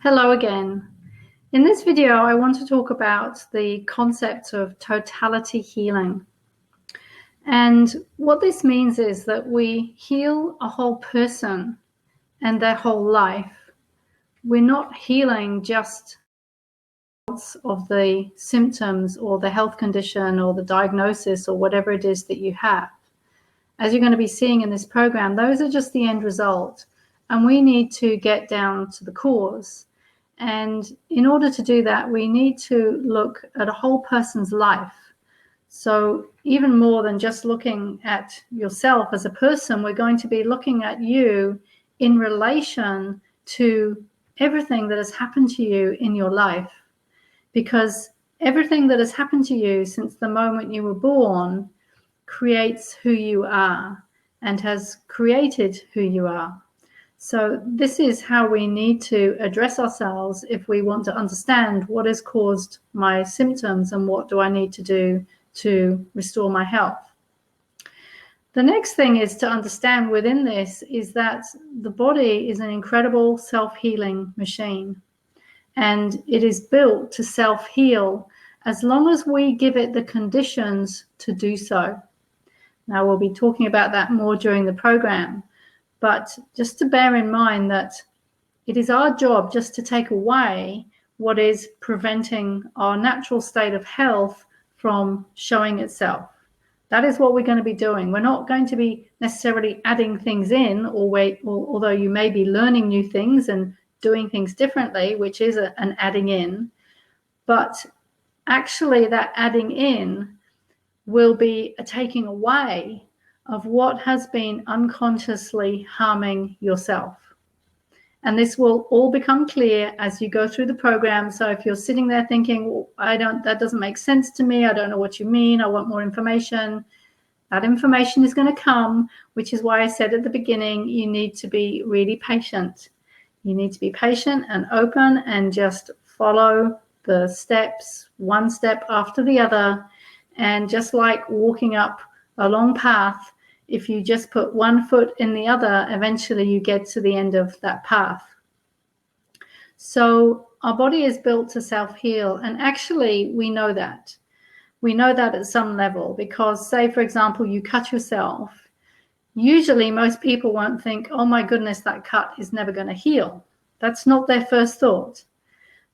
Hello again. In this video, I want to talk about the concept of totality healing. And what this means is that we heal a whole person and their whole life. We're not healing just of the symptoms or the health condition or the diagnosis or whatever it is that you have. As you're going to be seeing in this program, those are just the end result. And we need to get down to the cause. And in order to do that, we need to look at a whole person's life. So even more than just looking at yourself as a person, we're going to be looking at you in relation to everything that has happened to you in your life. Because everything that has happened to you since the moment you were born creates who you are and has created who you are. So this is how we need to address ourselves if we want to understand what has caused my symptoms and what do I need to do to restore my health. The next thing is to understand within this is that the body is an incredible self-healing machine, and it is built to self-heal as long as we give it the conditions to do so. Now, we'll be talking about that more during the program. But just to bear in mind that it is our job just to take away what is preventing our natural state of health from showing itself. That is what we're going to be doing. We're not going to be necessarily adding things in, although you may be learning new things and doing things differently, which is an adding in. But actually that adding in will be a taking away of what has been unconsciously harming yourself. And this will all become clear as you go through the program. So if you're sitting there thinking, that doesn't make sense to me, I don't know what you mean, I want more information, that information is going to come, which is why I said at the beginning, you need to be really patient. You need to be patient and open and just follow the steps, one step after the other. And just like walking up a long path, if you just put one foot in the other, eventually you get to the end of that path. So our body is built to self-heal, and actually we know that. We know that at some level because, say, for example, you cut yourself. Usually most people won't think, oh my goodness, that cut is never going to heal. That's not their first thought.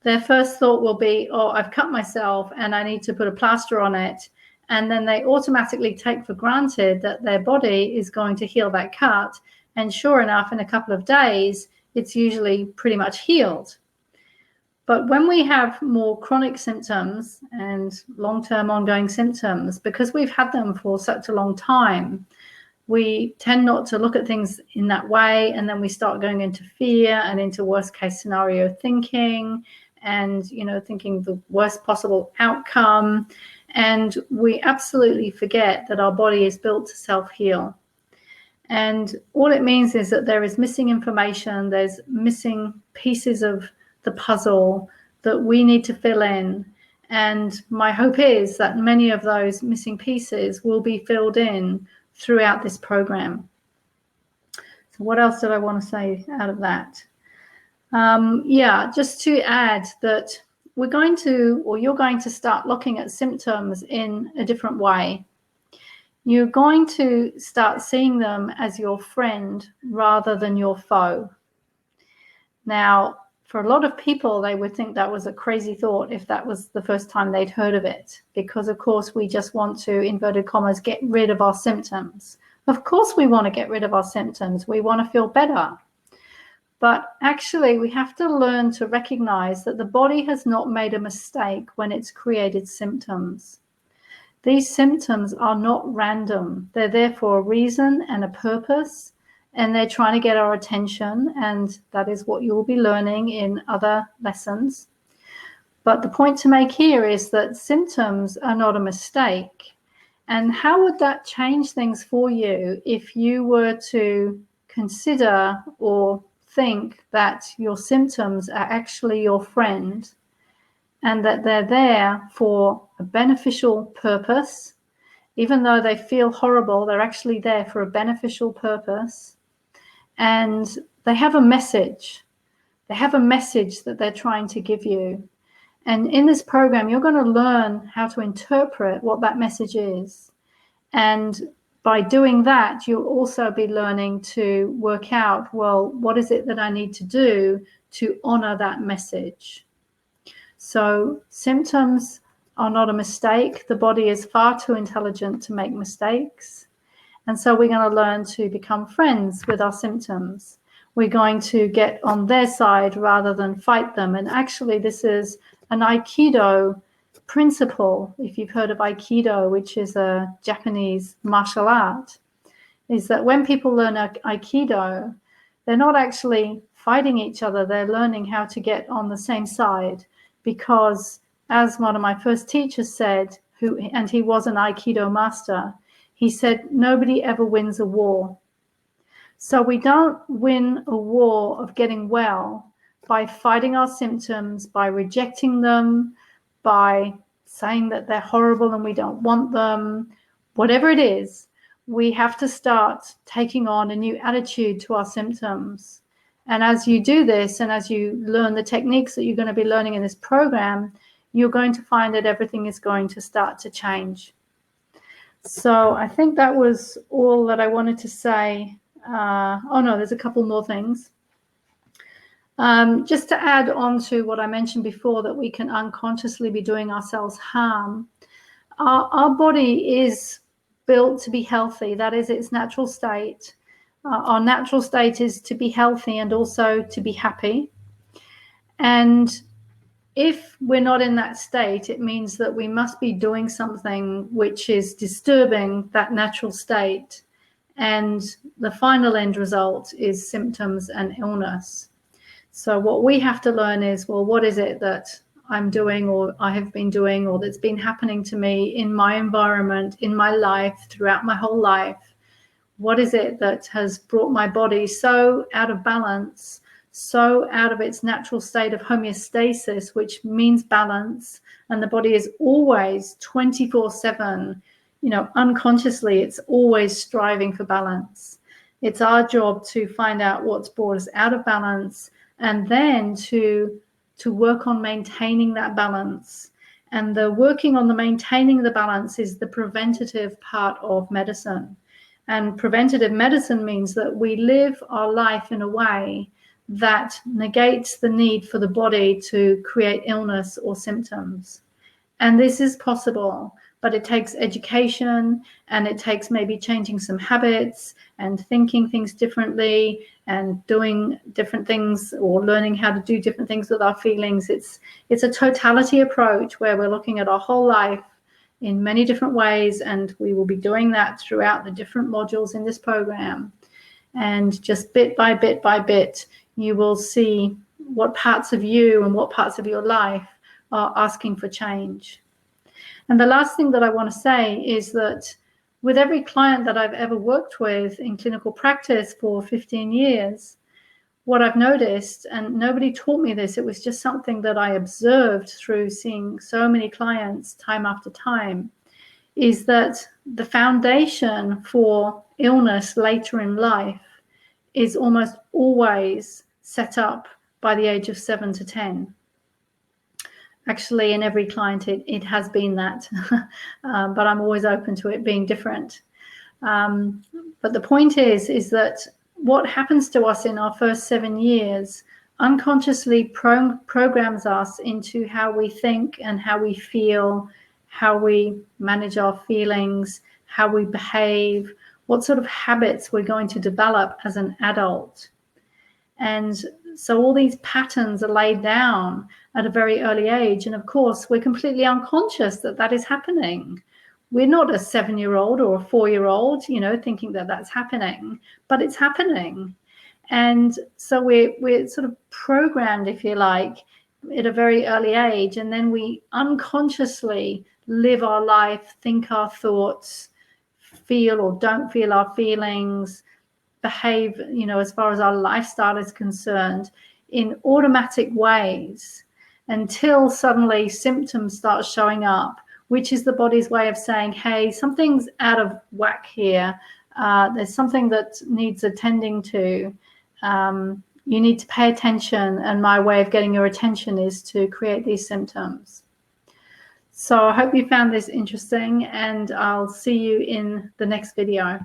Their first thought will be, oh, I've cut myself and I need to put a plaster on it. And then they automatically take for granted that their body is going to heal that cut. And sure enough, in a couple of days, it's usually pretty much healed. But when we have more chronic symptoms and long-term ongoing symptoms, because we've had them for such a long time, we tend not to look at things in that way. And then we start going into fear and into worst case scenario thinking and, thinking the worst possible outcome. And we absolutely forget that our body is built to self-heal. And all it means is that there is missing information, there's missing pieces of the puzzle that we need to fill in. And my hope is that many of those missing pieces will be filled in throughout this program. So what else did I want to say out of that? Just to add that you're going to start looking at symptoms in a different way. You're going to start seeing them as your friend rather than your foe. Now, for a lot of people, they would think that was a crazy thought if that was the first time they'd heard of it, because of course we just want to, inverted commas, get rid of our symptoms. Of course we want to get rid of our symptoms. We want to feel better. But actually, we have to learn to recognize that the body has not made a mistake when it's created symptoms. These symptoms are not random. They're there for a reason and a purpose, and they're trying to get our attention, and that is what you will be learning in other lessons. But the point to make here is that symptoms are not a mistake. And how would that change things for you if you were to consider or think that your symptoms are actually your friend and that they're there for a beneficial purpose? Even though they feel horrible, they're actually there for a beneficial purpose, and they have a message. They have a message that they're trying to give you. And in this program, you're going to learn how to interpret what that message is. And by doing that, you'll also be learning to work out, well, what is it that I need to do to honor that message? So symptoms are not a mistake. The body is far too intelligent to make mistakes. And so we're going to learn to become friends with our symptoms. We're going to get on their side rather than fight them. And actually, this is an Aikido principle. If you've heard of Aikido, which is a Japanese martial art, is that when people learn Aikido, they're not actually fighting each other. They're learning how to get on the same side. Because as one of my first teachers said, and he was an Aikido master, he said, nobody ever wins a war. So we don't win a war of getting well by fighting our symptoms, by rejecting them, by saying that they're horrible and we don't want them. Whatever it is, we have to start taking on a new attitude to our symptoms. And as you do this, and as you learn the techniques that you're going to be learning in this program, you're going to find that everything is going to start to change. So I think that was all that I wanted to say. Oh no, there's a couple more things. Just to add on to what I mentioned before, that we can unconsciously be doing ourselves harm. Our body is built to be healthy. That is its natural state. Our natural state is to be healthy and also to be happy. And if we're not in that state, it means that we must be doing something which is disturbing that natural state. And the final end result is symptoms and illness. So what we have to learn is, well, what is it that I'm doing, or I have been doing, or that's been happening to me in my environment, in my life, throughout my whole life? What is it that has brought my body so out of balance, so out of its natural state of homeostasis, which means balance, and the body is always 24/7, unconsciously, it's always striving for balance. It's our job to find out what's brought us out of balance, and then to work on maintaining that balance. And the working on the maintaining the balance is the preventative part of medicine. And preventative medicine means that we live our life in a way that negates the need for the body to create illness or symptoms. And this is possible, but it takes education, and it takes maybe changing some habits and thinking things differently and doing different things, or learning how to do different things with our feelings. It's a totality approach where we're looking at our whole life in many different ways, and we will be doing that throughout the different modules in this program. And just bit by bit by bit, you will see what parts of you and what parts of your life are asking for change. And the last thing that I want to say is that with every client that I've ever worked with in clinical practice for 15 years, what I've noticed, and nobody taught me this, it was just something that I observed through seeing so many clients time after time, is that the foundation for illness later in life is almost always set up by the age of 7 to 10. Actually, in every client, it has been that, but I'm always open to it being different. But the point is that what happens to us in our first 7 years unconsciously programs us into how we think and how we feel, how we manage our feelings, how we behave, what sort of habits we're going to develop as an adult. And so all these patterns are laid down at a very early age. And of course, we're completely unconscious that that is happening. We're not a 7-year-old or a 4-year-old, thinking that that's happening, but it's happening. And so we're sort of programmed, if you like, at a very early age. And then we unconsciously live our life, think our thoughts, feel or don't feel our feelings, behave, as far as our lifestyle is concerned, in automatic ways, until suddenly symptoms start showing up, which is the body's way of saying, hey, something's out of whack here. There's something that needs attending to. you need to pay attention, and my way of getting your attention is to create these symptoms. So I hope you found this interesting, and I'll see you in the next video.